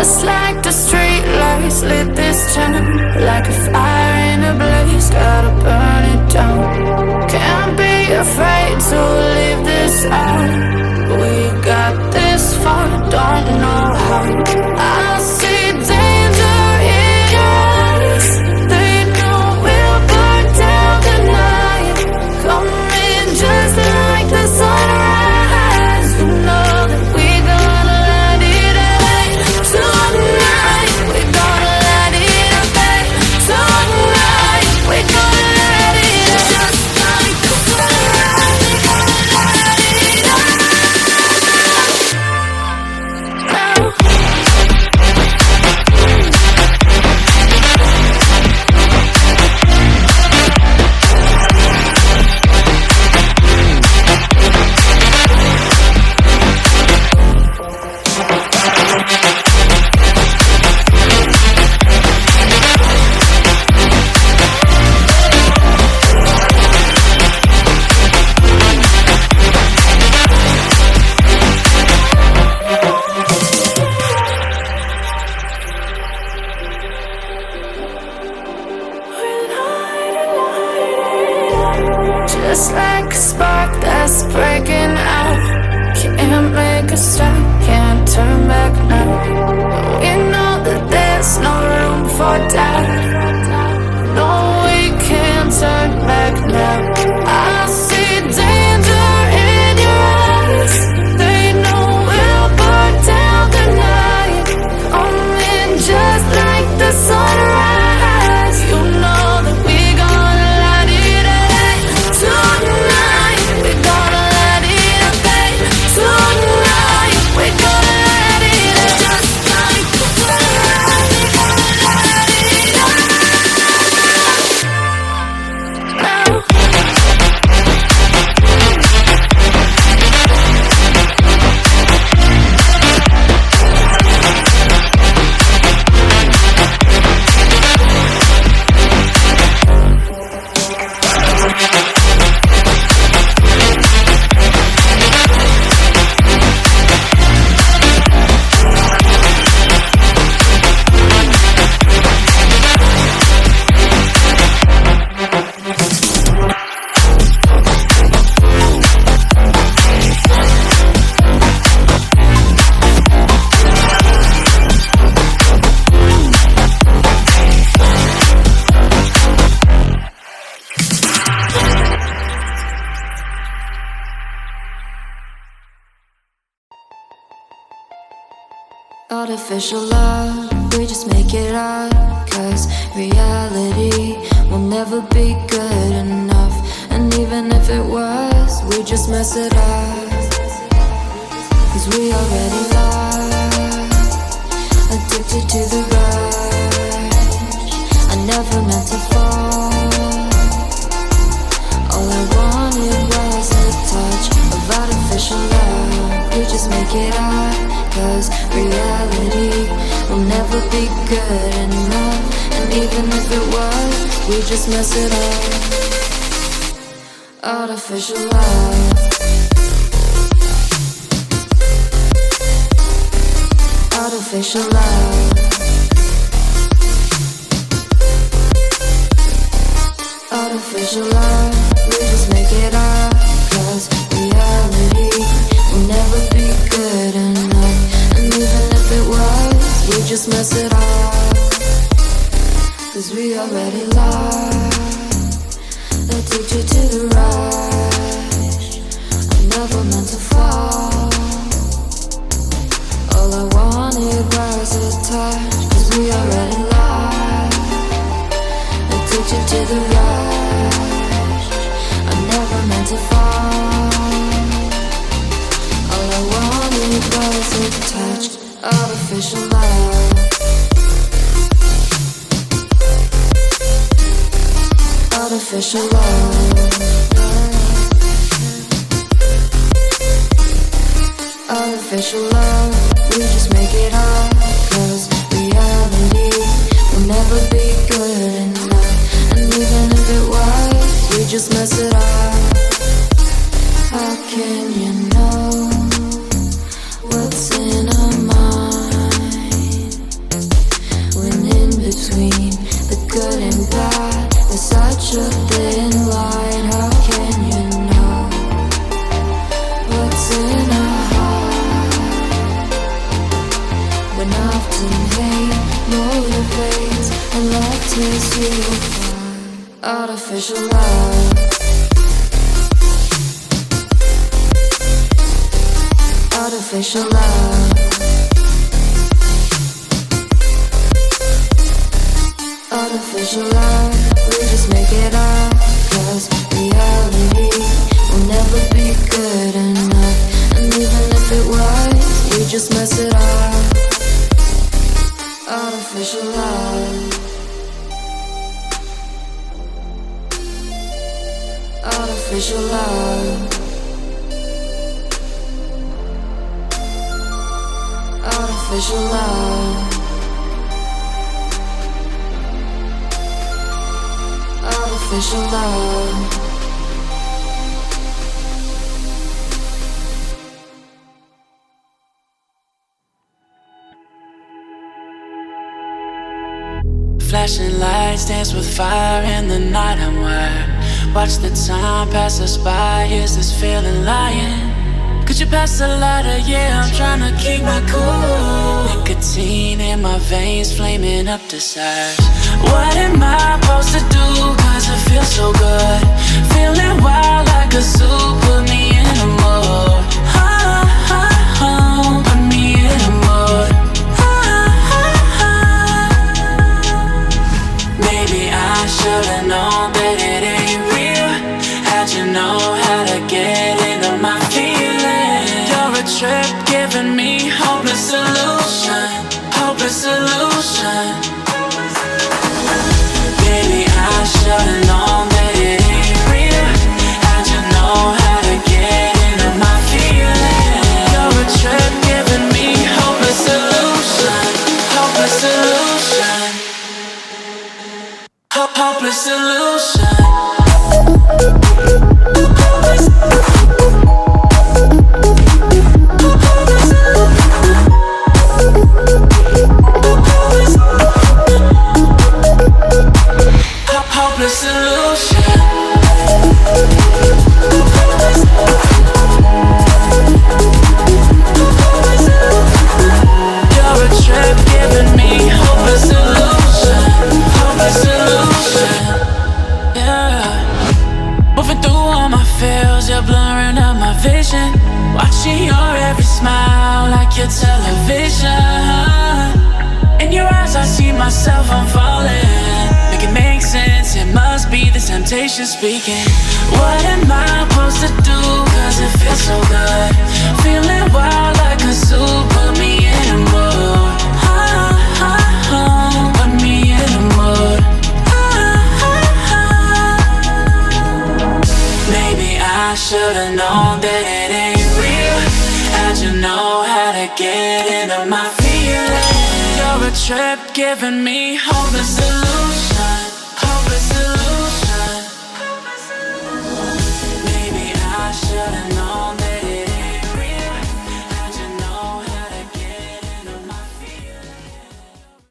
Just like the street lights lit this town, like a fire in a blaze, gotta burn it down. Can't be afraid to leave this out. We got this far, don't know how. I see danger in your eyes. They know we'll burn down the night. Coming just like the sunrise. You know that we gonna light it up tonight. We gonna light it up tonight. We gonna light it up just like the sunrise. We gonna light it up now. Just like a spark that's breaking out. Can't make a stop, can't turn back now. We know that there's no room for doubt. No, we can't turn back now. I see danger in your eyes. They know we'll burn down the night. Coming just like the sunrise. You know that we gonna light it up tonight. We gonna light it up tonight. We gonna light it up just like the sunrise. We gonna light it up now. Artificial love, we just make it up. Cause reality will never be good enough. And even if it was, we just mess it up. Cause we already lost, addicted to the rush. I never meant to fall. All I wanted was a touch of artificial love. We just make it up. Cause reality will never be good enough. And even if it was, we just mess it up. Artificial love. Artificial love. Artificial love. We just make it up. Cause reality will never be good enough. And even if it was, we just mess it up. Cause we already lost, addicted to the rush. I never meant to fall. All I wanted was a touch. Cause we already lost, addicted to the rush. I never meant to fall. All I wanted was a touch. Artificial love. Artificial love. Artificial love. We just make it up. Cause reality will never be good enough. And even if it was, we just mess it up. How can you know what's in our mind? Artificial love. Artificial love. Artificial love. We just make it up, 'cause reality will never be good enough. And even if it was, we just mess it up. Artificial love. Artificial love. Artificial love. Artificial love. Flashing lights dance with fire in the night. I'm wired. Watch the time pass us by. Is this feeling lying? Could you pass the lighter? Yeah, I'm trying to keep my cool. Nicotine in my veins, flaming up desires. What am I supposed to do? 'Cause it feels so good. Feeling wild like a zoo. Put me in a mood. Put me in a mood. Maybe I should've known that it ain't real. How'd you know how to get into my feelings? You're a trip giving me hopeless solution. Hopeless solution. Baby, I should've known that it ain't real. How'd you know how to get into my feelings? You're a trip giving me hopeless solution. Hopeless solution. Hopeless solution. Hopeless solution. You're a trip giving me hopeless solution. Hopeless solution. Yeah. Moving through all my feels, you're blurring up my vision. Watching your every smile like your television. In your eyes I see myself, I'm falling. Make it make sense, it must be the temptation speaking. What am I supposed to do? 'Cause it feels so good. Feeling wild like a zoo. Put me in a mood. Put me in a mood. Maybe I should've known that it ain't real. How'd you know how to get into my feelings? You're a trip giving me hopeless solution.